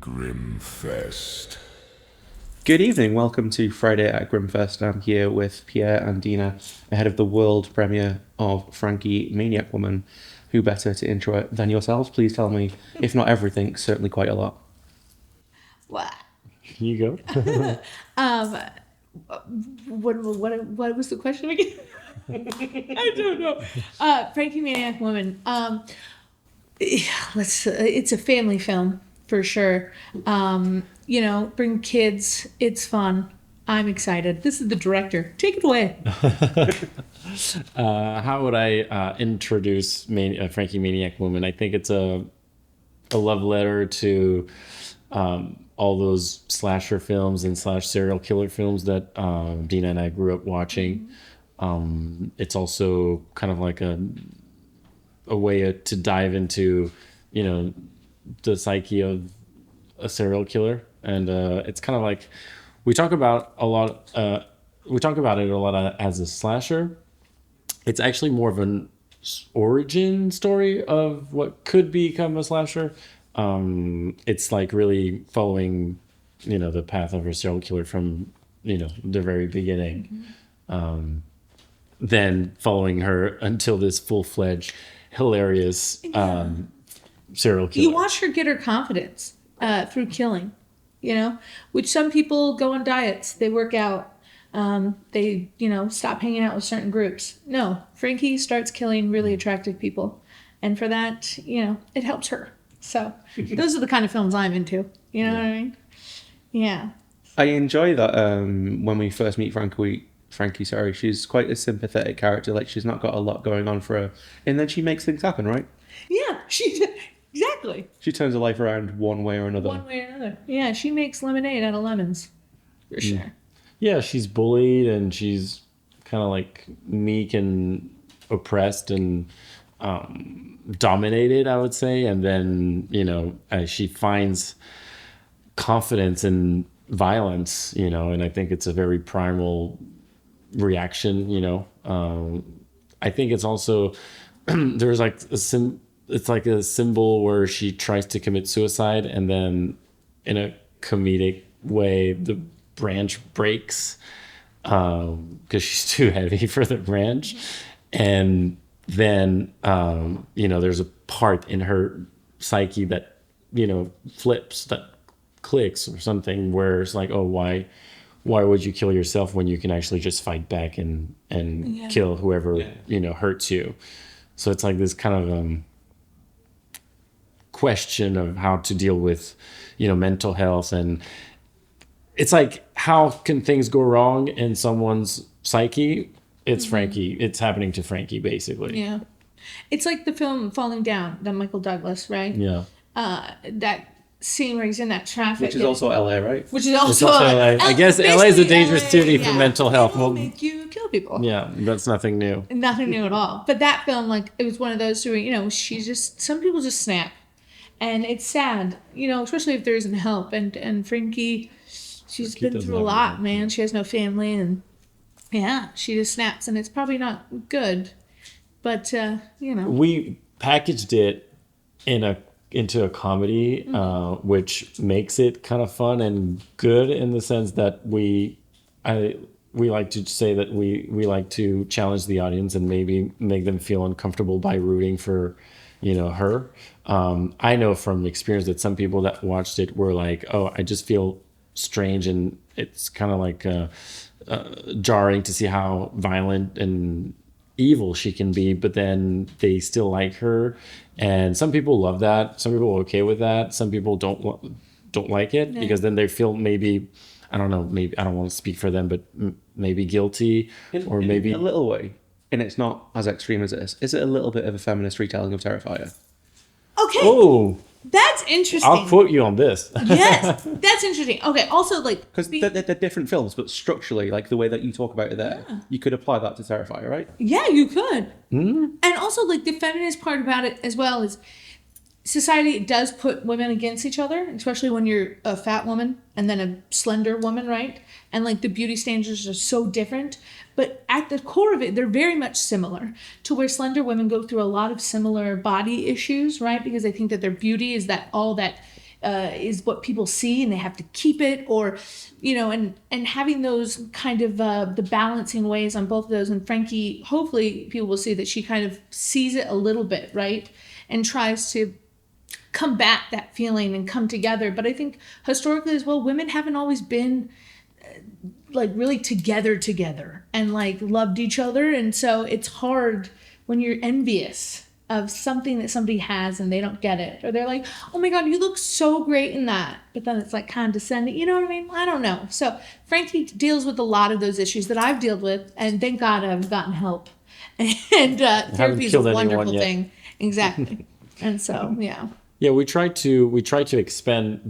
Grimmfest. Good evening, welcome to Friday at Grimmfest. I'm here with Pierre and Dina ahead of the world premiere of Frankie, MANIAC Woman. Who better to intro it than yourselves? Please tell me, if not everything, certainly quite a lot. What? You go. What was the question again? I don't know. Frankie, Maniac Woman. It's a family film for sure. Bring kids. It's fun. I'm excited. This is the director. Take it away. How would I introduce Frankie, Maniac Woman? I think it's a love letter to all those slasher films and serial killer films that Dina and I grew up watching. It's also kind of like a way to dive into, the psyche of a serial killer, and it's kind of like we talk about it a lot as a slasher. It's actually more of an origin story of what could become a slasher. It's like really following, the path of a serial killer from, the very beginning. Then following her until this full-fledged, hilarious serial killer. You watch her get her confidence through killing, which some people go on diets, they work out, they, stop hanging out with certain groups. No, Frankie starts killing really attractive people. And for that, it helps her. So those are the kind of films I'm into. You know what I mean? Yeah. I enjoy that when we first meet Frankie, she's quite a sympathetic character. Like, she's not got a lot going on for her. And then she makes things happen, right? Yeah, exactly. She turns her life around one way or another. One way or another. Yeah, she makes lemonade out of lemons. For sure. Yeah, she's bullied and she's kind of like meek and oppressed and dominated, I would say. And then, as she finds confidence in violence, and I think it's a very primal reaction, I think it's also there's like it's like a symbol where she tries to commit suicide, and then in a comedic way the branch breaks because she's too heavy for the branch, and then there's a part in her psyche that flips, that clicks or something, where it's like, oh, why would you kill yourself when you can actually just fight back and kill whoever hurts you? So it's like this kind of question of how to deal with mental health, and it's like, how can things go wrong in someone's psyche? It's Frankie. It's happening to Frankie, basically. Yeah. It's like the film Falling Down, the Michael Douglas, right? Yeah. That scene where he's in that traffic. Which is also LA, right? Which is also LA. I guess LA is a dangerous city for mental health. It will make you kill people. Yeah, that's nothing new. Nothing new at all. But that film, it was one of those where, some people just snap. And it's sad, especially if there isn't help. And Frankie, she's been through a lot, man. She has no family, and she just snaps, and it's probably not good. But, We packaged it into a comedy, which makes it kind of fun and good, in the sense that we like to say that we like to challenge the audience and maybe make them feel uncomfortable by rooting for her. I know from experience that some people that watched it were like, oh, I just feel strange, and it's kind of like jarring to see how violent and evil she can be, but then they still like her. And some people love that, some people are okay with that, some people don't like it, because then they feel, maybe I don't know, maybe I don't want to speak for them, but maybe guilty, or maybe in a little way. And it's not as extreme as this. Is it a little bit of a feminist retelling of Terrifier? Okay. Oh, that's interesting. I'll quote you on this. Yes, that's interesting. Okay, also, because they're different films, but structurally, like the way that you talk about it there, you could apply that to Terrifier, right? Yeah, you could. And also, the feminist part about it as well is society does put women against each other, especially when you're a fat woman and then a slender woman, right? And the beauty standards are so different. But at the core of it, they're very much similar, to where slender women go through a lot of similar body issues, right? Because they think that their beauty is that all that is what people see and they have to keep it, or and having those kind of the balancing ways on both of those. And Frankie, hopefully people will see that she kind of sees it a little bit, right, and tries to combat that feeling and come together. But I think historically as well, women haven't always been like really together and like loved each other, and so it's hard when you're envious of something that somebody has and they don't get it, or they're like, oh my god, you look so great in that, but then it's like condescending, you know what I mean? I don't know. So Frankie deals with a lot of those issues that I've dealt with, and thank God I've gotten help. And therapy is a wonderful thing. Exactly. And so yeah, we try to expand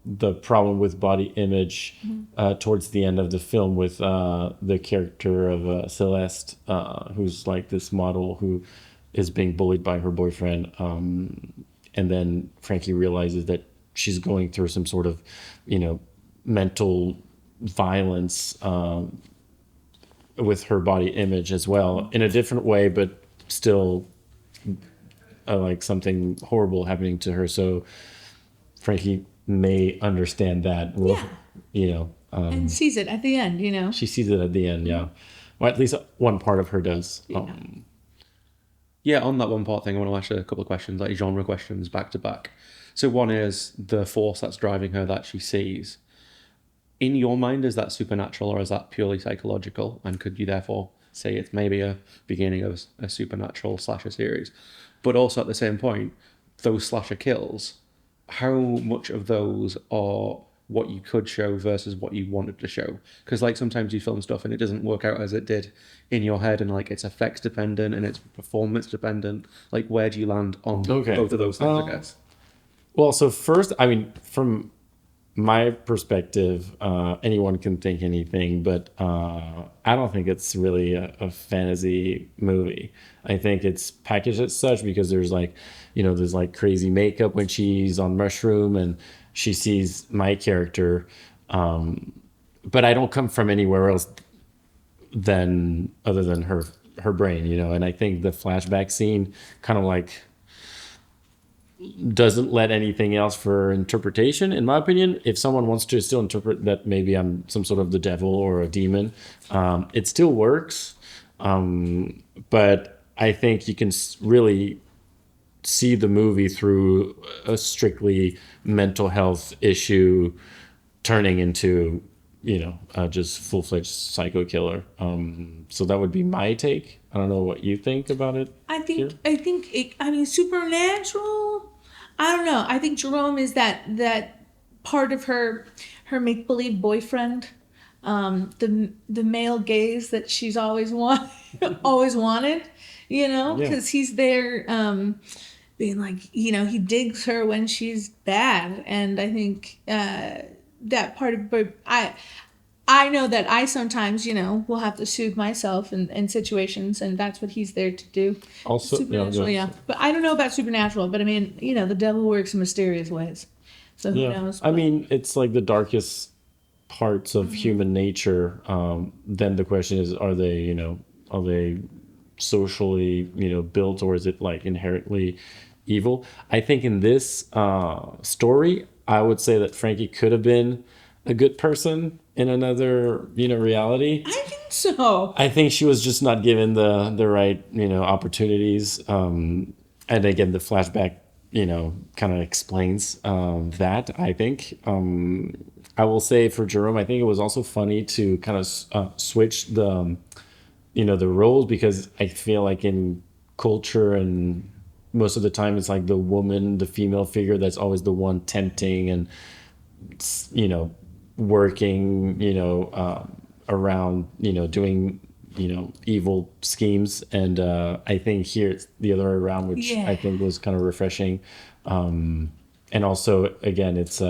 the problem with body image towards the end of the film with the character of Celeste, who's like this model who is being bullied by her boyfriend, and then Frankie realizes that she's going through some sort of mental violence with her body image as well, in a different way, but still like something horrible happening to her. So Frankie may understand that, and sees it at the end. She sees it at the end, yeah. Well, at least one part of her does. Yeah, on that one part thing, I want to ask a couple of questions, like genre questions, back to back. So one is the force that's driving her that she sees. In your mind, is that supernatural or is that purely psychological? And could you therefore say it's maybe a beginning of a supernatural slasher series? But also at the same point, those slasher kills, how much of those are what you could show versus what you wanted to show? Because like sometimes you film stuff and it doesn't work out as it did in your head, and like it's effects dependent and it's performance dependent. Like where do you land on both of those things, I guess? Well, so first, I mean, from my perspective, anyone can think anything, but I don't think it's really a fantasy movie. I think it's packaged as such because there's like, there's like crazy makeup when she's on mushroom and she sees my character. But I don't come from anywhere else other than her brain, and I think the flashback scene kind of like doesn't let anything else for interpretation, in my opinion. If someone wants to still interpret that maybe I'm some sort of the devil or a demon, it still works. But I think you can really see the movie through a strictly mental health issue turning into, just full-fledged psycho killer. So that would be my take. I don't know what you think about it. I think supernatural. I don't know. I think Jerome is that part of her make-believe boyfriend, the male gaze that she's always always wanted, because he's there, being like, he digs her when she's bad, and I think that part of, but I know that I sometimes, will have to soothe myself in situations, and that's what he's there to do. Also, supernatural, yeah. But I don't know about supernatural, but I mean, the devil works in mysterious ways. So who knows? I mean, it's like the darkest parts of human nature. Then the question is, are they socially, built, or is it like inherently evil? I think in this story, I would say that Frankie could have been a good person in another, reality. I think so. I think she was just not given the right, opportunities. And again, the flashback, kind of explains that, I think. I will say for Jerome, I think it was also funny to kind of switch the roles, because I feel like in culture and most of the time it's like the woman, the female figure that's always the one tempting and, working, around, doing, evil schemes. And I think here it's the other way around, which I think was kind of refreshing. And also, again, it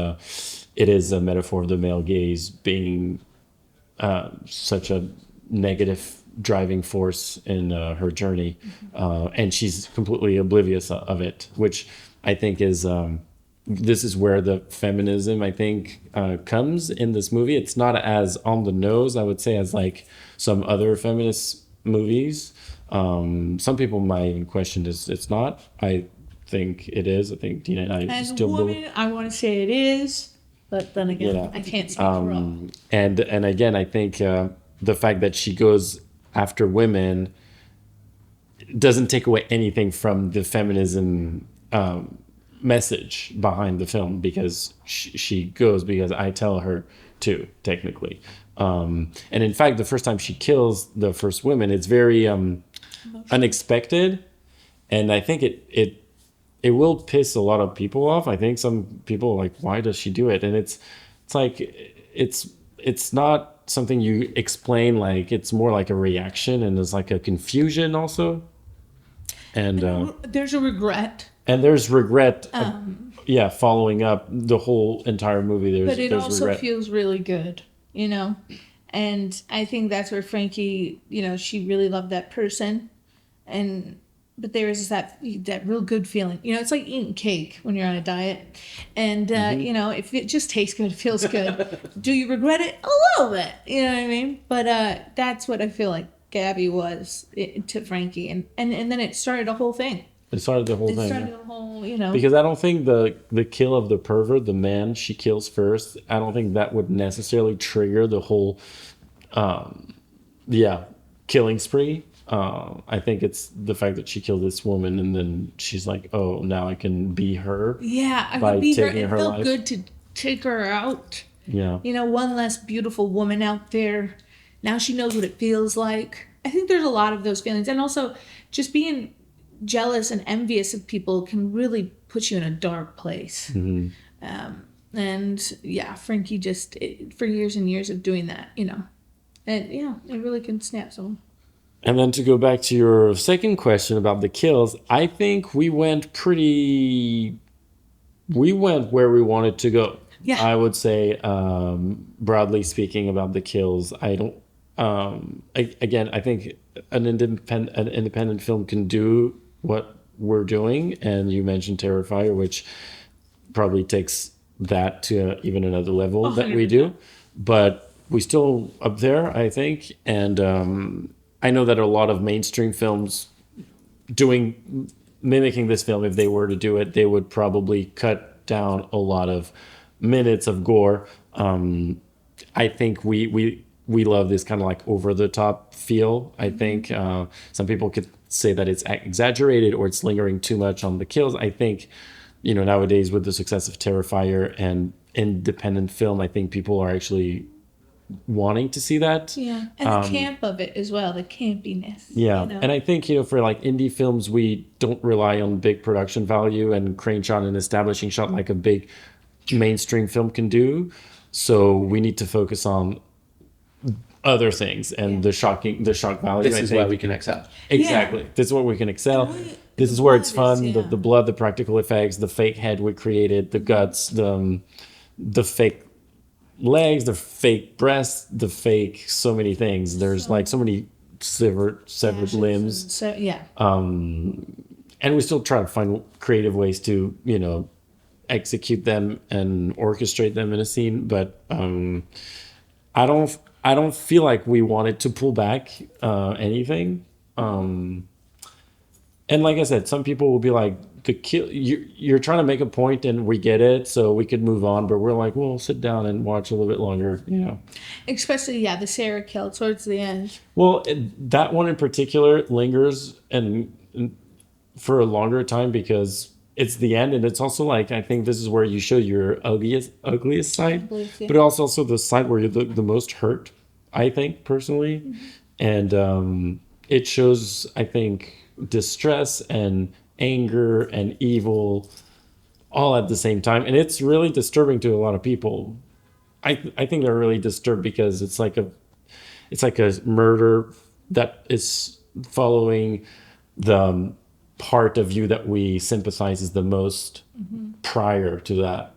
is a metaphor of the male gaze being such a negative driving force in her journey. And she's completely oblivious of it, which I think is... this is where the feminism, I think, comes in this movie. It's not as on the nose, I would say, as like some other feminist movies. Some people might question this. It's not. I think it is. I think Dina and I As a still woman, believe. I want to say it is, but then again, Yeah. I can't speak for all. And again, I think the fact that she goes after women doesn't take away anything from the feminism message behind the film, because she goes because I tell her to, technically. And in fact, the first time she kills the first women, it's very unexpected, and I think it will piss a lot of people off. I think some people are like, why does she do it? And it's like it's not something you explain. Like, it's more like a reaction, and there's like a confusion also. And There's a regret, there's regret. Following up the whole entire movie. but it there's also regret. feels really good, you know? And I think that's where Frankie, you know, she really loved that person. But there is that real good feeling. You know, it's like eating cake when you're on a diet. And, you know, if it just tastes good, it feels good. Do you regret it? A little bit. You know what I mean? But that's what I feel like Gabby was to Frankie. And then it started a whole thing. It started the whole It thing. started a whole, you know. Because I don't think the kill of the pervert, the man she kills first, I don't think that would necessarily trigger the whole, killing spree. I think it's the fact that she killed this woman, and then she's like, "Oh, now I can be her." Yeah, I by could be her. taking It her felt life. good to take her out. Yeah, You know, one less beautiful woman out there. Now she knows what it feels like. I think there's a lot of those feelings. And also, just being jealous and envious of people can really put you in a dark place. And yeah, Frankie just, for years and years of doing that, you know. And yeah, it really can snap someone. and then to go back to your second question about the kills, I think we went where we wanted to go. Yeah. I would say, broadly speaking, about the kills, I don't. Again, I think an independent film can do what we're doing, and you mentioned Terrifier, which probably takes that to even another level that we do, but we still up there, I think. And I know that a lot of mainstream films mimicking this film, if they were to do it, they would probably cut down a lot of minutes of gore. I think we love this kind of like over the top feel. I think some people could say that it's exaggerated or it's lingering too much on the kills. I think, you know, nowadays with the success of Terrifier and independent film, I think people are actually wanting to see that. Yeah. And the camp of it as well, the campiness. Yeah. You know? And I think, you know, for like indie films, we don't rely on big production value and crane shot and establishing shot like a big mainstream film can do. So we need to focus on other things and the shock value. This is where we can excel. Exactly. Yeah. This is where we can excel. And This is where it's blood fun. is, The blood, the practical effects, the fake head we created, the guts, the fake legs, the fake breasts, the fake so many things. There's like so many severed limbs. So, yeah. And we still try to find creative ways to, you know, execute them and orchestrate them in a scene. But I don't feel like we wanted to pull back anything. And like I said, some people will be like, you're trying to make a point and we get it, so we could move on. But we're like, well, sit down and watch a little bit longer, you know. Especially, yeah, the Sarah kill towards the end. Well, that one in particular lingers and for a longer time because it's the end, and it's also like, I think this is where you show your ugliest side, but also the side where you're the most hurt, I think, personally. And it shows, I think, distress and anger and evil all at the same time, and it's really disturbing to a lot of people. I think they're really disturbed because it's like a murder that is following the part of you that we sympathize is the most prior to that.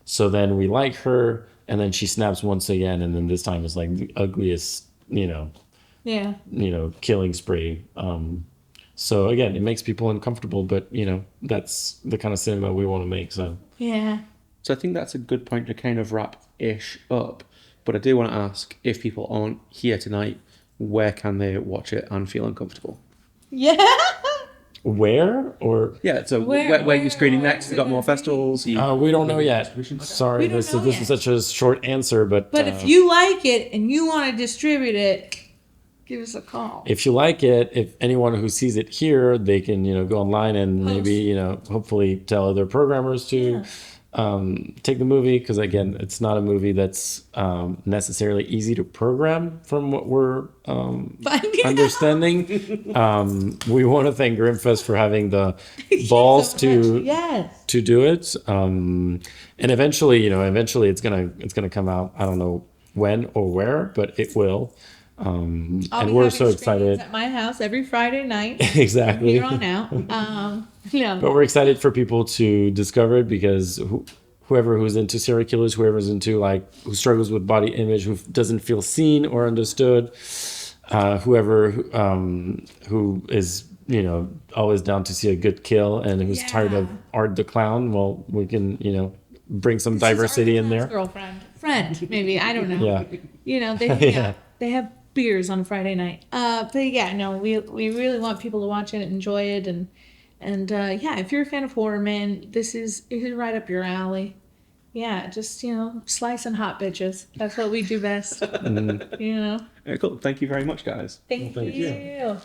So then we like her, and then she snaps once again, and then this time it's like the ugliest, killing spree. So again, it makes people uncomfortable, but that's the kind of cinema we want to make. So yeah. So I think that's a good point to kind of wrap-ish up. But I do want to ask, if people aren't here tonight, where can they watch it and feel uncomfortable? Yeah. Where or Yeah, so where you screening next? You got more festivals? we don't know yet. Sorry, We don't this know is yet. such a short answer, but if you like it and you want to distribute it, give us a call. if you like it, if anyone who sees it here, they can go online and maybe hopefully tell other programmers to take the movie, because again, it's not a movie that's necessarily easy to program from what we're understanding. We want to thank Grimmfest for having the balls to do it, and eventually it's gonna come out. I don't know when or where, but it will. And we're so excited at my house every Friday night. Exactly. From here on out. But we're excited for people to discover it, because whoever who's into serial killers, whoever's into who struggles with body image, who doesn't feel seen or understood, whoever who is always down to see a good kill and who's tired of Art the Clown, well, we can bring some diversity in there. Friend, maybe, I don't know. Yeah. They have beers on Friday night. But we really want people to watch it and enjoy it, and if you're a fan of horror, man, this is right up your alley. Yeah, just slicing hot bitches. That's what we do best. Cool. Thank you very much, guys. Thank you.